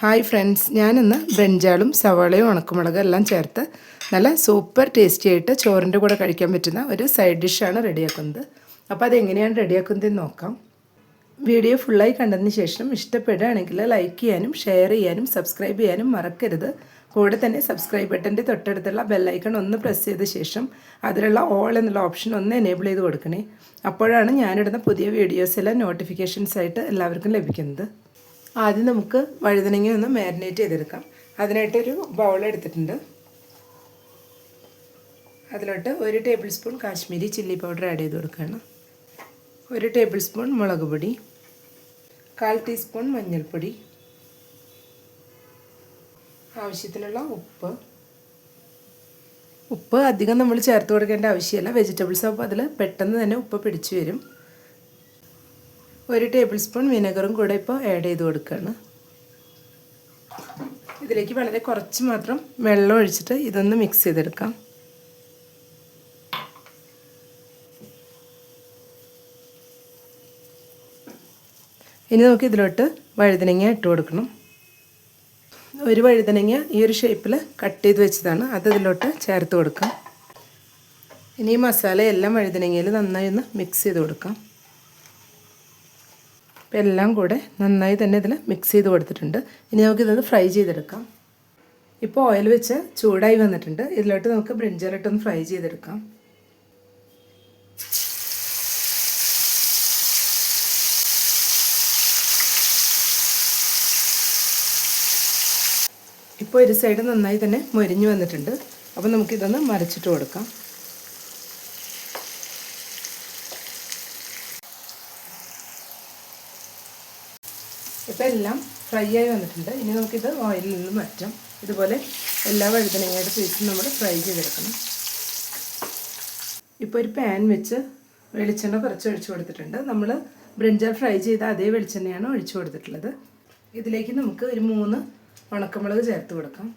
Hi friends, ഞാനിന്ന് ബ്രിഞ്ചാളും സവാളയും ഉണക്കമുളകും എല്ലാം ചേർത്ത് നല്ല സൂപ്പർ ടേസ്റ്റി ആയിട്ട് ചോറിൻ്റെ കൂടെ കഴിക്കാൻ പറ്റുന്ന ഒരു സൈഡ് ഡിഷാണ് റെഡിയാക്കുന്നത്. അപ്പോൾ അതെങ്ങനെയാണ് റെഡിയാക്കുന്നതെന്ന് നോക്കാം. വീഡിയോ ഫുള്ളായി കണ്ടതിന് ശേഷം ഇഷ്ടപ്പെടുകയാണെങ്കിൽ ലൈക്ക് ചെയ്യാനും ഷെയർ ചെയ്യാനും സബ്സ്ക്രൈബ് ചെയ്യാനും മറക്കരുത്. കൂടെ തന്നെ സബ്സ്ക്രൈബ് ബട്ടൻ്റെ തൊട്ടടുത്തുള്ള ബെല്ലൈക്കൺ ഒന്ന് പ്രസ് ചെയ്ത ശേഷം അതിലുള്ള ഓൾ എന്നുള്ള ഓപ്ഷൻ ഒന്ന് എനേബിൾ ചെയ്ത് കൊടുക്കണേ. അപ്പോഴാണ് ഞാനിടുന്ന പുതിയ വീഡിയോസ് എല്ലാം നോട്ടിഫിക്കേഷൻസ് ആയിട്ട് എല്ലാവർക്കും ലഭിക്കുന്നത്. ആദ്യം നമുക്ക് വഴുതനങ്ങ ഒന്ന് മാരിനേറ്റ് ചെയ്തെടുക്കാം. അതിനായിട്ടൊരു ബൗൾ എടുത്തിട്ടുണ്ട്. അതിലോട്ട് 1 table spoon Kashmiri chilli powder add ചെയ്ത് കൊടുക്കുകയാണ്. 1 ടേബിൾ സ്പൂൺ മുളക് പൊടി, 1/4 ടീസ്പൂൺ മഞ്ഞൾപ്പൊടി, ആവശ്യത്തിനുള്ള ഉപ്പ് അധികം നമ്മൾ ചേർത്ത് കൊടുക്കേണ്ട ആവശ്യമില്ല. വെജിറ്റബിൾസ് ആകുമ്പോൾ അതിൽ പെട്ടെന്ന് തന്നെ ഉപ്പ് പിടിച്ചു വരും. 1 ടേബിൾ സ്പൂൺ വിനെഗറും കൂടെ ഇപ്പോൾ ആഡ് ചെയ്ത് കൊടുക്കുകയാണ്. ഇതിലേക്ക് വളരെ കുറച്ച് മാത്രം വെള്ളം ഒഴിച്ചിട്ട് ഇതൊന്ന് മിക്സ് ചെയ്തെടുക്കാം. ഇനി നമുക്ക് ഇതിലോട്ട് വഴുതനങ്ങ ഇട്ട് കൊടുക്കണം. ഒരു വഴുതനങ്ങ ഈ ഒരു ഷേപ്പിൽ കട്ട് ചെയ്ത് വെച്ചതാണ്, അത് ഇതിലോട്ട് ചേർത്ത് കൊടുക്കാം. ഇനി ഈ മസാലയെല്ലാം വഴുതനങ്ങയിൽ നന്നായി ഒന്ന് മിക്സ് ചെയ്ത് കൊടുക്കാം. അപ്പോൾ എല്ലാം കൂടെ നന്നായി തന്നെ ഇതിൽ മിക്സ് ചെയ്ത് കൊടുത്തിട്ടുണ്ട്. ഇനി നമുക്കിതൊന്ന് ഫ്രൈ ചെയ്തെടുക്കാം. ഇപ്പോൾ ഓയിൽ വെച്ച് ചൂടായി വന്നിട്ടുണ്ട്. ഇതിലോട്ട് നമുക്ക് ബ്രിഞ്ചാളിട്ടൊന്ന് ഫ്രൈ ചെയ്തെടുക്കാം. ഇപ്പോൾ ഒരു സൈഡ് നന്നായി തന്നെ മൊരിഞ്ഞു വന്നിട്ടുണ്ട്. അപ്പോൾ നമുക്കിതൊന്ന് മറിച്ചിട്ട് കൊടുക്കാം. ഇപ്പോൾ എല്ലാം ഫ്രൈ ആയി വന്നിട്ടുണ്ട്. ഇനി നമുക്കിത് ഓയിലിൽ നിന്ന് മാറ്റാം. ഇതുപോലെ എല്ലാ വഴുതനങ്ങയുടെ പീസും നമ്മൾ ഫ്രൈ ചെയ്തെടുക്കണം. ഇപ്പോൾ ഒരു പാൻ വെച്ച് വെളിച്ചെണ്ണ കുറച്ച് ഒഴിച്ചു കൊടുത്തിട്ടുണ്ട്. നമ്മൾ ബ്രിഞ്ചാൾ ഫ്രൈ ചെയ്ത അതേ വെളിച്ചെണ്ണയാണ് ഒഴിച്ചു കൊടുത്തിട്ടുള്ളത്. ഇതിലേക്ക് നമുക്ക് ഒരു 3 ഉണക്കമുളക് ചേർത്ത് കൊടുക്കാം.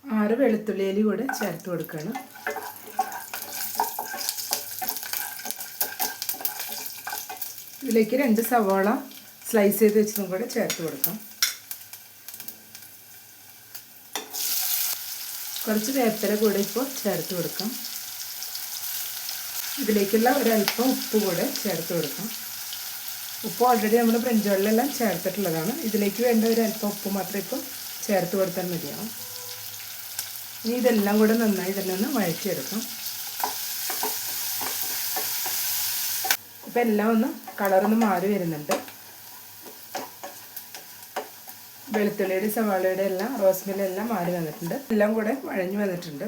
6 വെളുത്തുള്ളി അല്ലി കൂടെ ചേർത്ത് കൊടുക്കുകയാണ്. ഇതിലേക്ക് 2 സവാള സ്ലൈസ് ചെയ്ത് വെച്ചതും കൂടെ ചേർത്ത് കൊടുക്കാം. കുറച്ച് വേപ്പില കൂടെ ഇപ്പോൾ ചേർത്ത് കൊടുക്കാം. ഇതിലേക്കുള്ള ഒരല്പം ഉപ്പ് കൂടെ ചേർത്ത് കൊടുക്കാം. ഉപ്പ് ഓൾറെഡി നമ്മൾ ബ്രിഞ്ചാളിലെല്ലാം ചേർത്തിട്ടുള്ളതാണ്. ഇതിലേക്ക് വേണ്ട ഒരല്പം ഉപ്പ് മാത്രം ഇപ്പോൾ ചേർത്ത് കൊടുത്താൽ മതിയാവും. ഇനി ഇതെല്ലാം കൂടെ നന്നായി തന്നെ ഒന്ന് വഴറ്റിയെടുക്കാം. ഇപ്പം എല്ലാം ഒന്ന് കളറൊന്ന് മാറി വരുന്നുണ്ട്. വെളുത്തുള്ളിയുടെ സവാളയുടെ എല്ലാം റോസ്മെല്ലാം എല്ലാം മാറി വന്നിട്ടുണ്ട്. എല്ലാം കൂടെ വഴഞ്ഞു വന്നിട്ടുണ്ട്.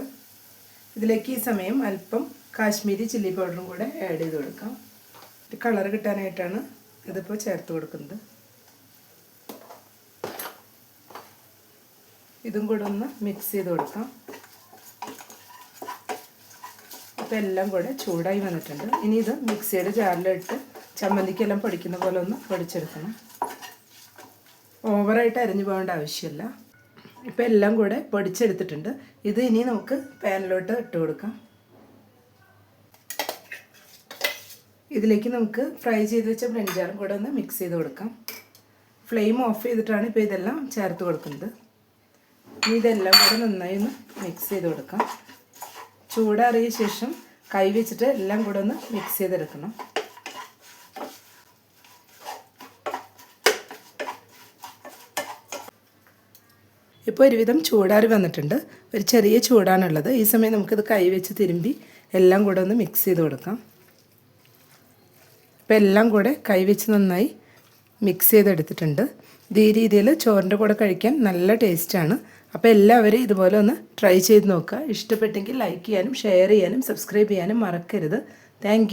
ഇതിലേക്ക് ഈ സമയം അല്പം കാശ്മീരി ചില്ലി പൗഡറും കൂടെ ആഡ് ചെയ്ത് കൊടുക്കാം. കളർ കിട്ടാനായിട്ടാണ് ഇതിപ്പോൾ ചേർത്ത് കൊടുക്കുന്നത്. ഇതും കൂടെ ഒന്ന് മിക്സ് ചെയ്ത് കൊടുക്കാം. അപ്പോൾ എല്ലാം കൂടെ ചൂടായി വന്നിട്ടുണ്ട്. ഇനി ഇത് മിക്സിയുടെ ജാറിലിട്ട് ചമ്മന്തിക്കെല്ലാം പൊടിക്കുന്ന പോലെ ഒന്ന് പൊടിച്ചെടുക്കണം. ഓവറായിട്ട് അരിഞ്ഞു പോകേണ്ട ആവശ്യമില്ല. ഇപ്പോൾ എല്ലാം കൂടെ പൊടിച്ചെടുത്തിട്ടുണ്ട്. ഇത് ഇനി നമുക്ക് പാനിലോട്ട് ഇട്ട് കൊടുക്കാം. ഇതിലേക്ക് നമുക്ക് ഫ്രൈ ചെയ്ത് വെച്ച ബ്രിഞ്ചാളും കൂടെ ഒന്ന് മിക്സ് ചെയ്ത് കൊടുക്കാം. ഫ്ലെയിം ഓഫ് ചെയ്തിട്ടാണ് ഇപ്പോൾ ഇതെല്ലാം ചേർത്ത് കൊടുക്കുന്നത്. ഇനി ഇതെല്ലാം കൂടെ നന്നായി ഒന്ന് മിക്സ് ചെയ്ത് കൊടുക്കാം. ചൂടാറിയ ശേഷം കൈ വെച്ചിട്ട് എല്ലാം കൂടെ ഒന്ന് മിക്സ് ചെയ്തെടുക്കണം. ഇപ്പോൾ ഒരുവിധം ചൂടാറി വന്നിട്ടുണ്ട്. ഒരു ചെറിയ ചൂടാണുള്ളത്. ഈ സമയം നമുക്കിത് കൈ വെച്ച് തിരുമ്പി എല്ലാം കൂടെ ഒന്ന് മിക്സ് ചെയ്ത് കൊടുക്കാം. ഇപ്പോൾ എല്ലാം കൂടെ കൈ വെച്ച് നന്നായി മിക്സ് ചെയ്തെടുത്തിട്ടുണ്ട്. ഇത് ഈ രീതിയിൽ ചോറിൻ്റെ കൂടെ കഴിക്കാൻ നല്ല ടേസ്റ്റാണ്. അപ്പോൾ എല്ലാവരും ഇതുപോലെ ഒന്ന് ട്രൈ ചെയ്ത് നോക്കുക. ഇഷ്ടപ്പെട്ടെങ്കിൽ ലൈക്ക് ചെയ്യാനും ഷെയർ ചെയ്യാനും സബ്സ്ക്രൈബ് ചെയ്യാനും മറക്കരുത്. താങ്ക്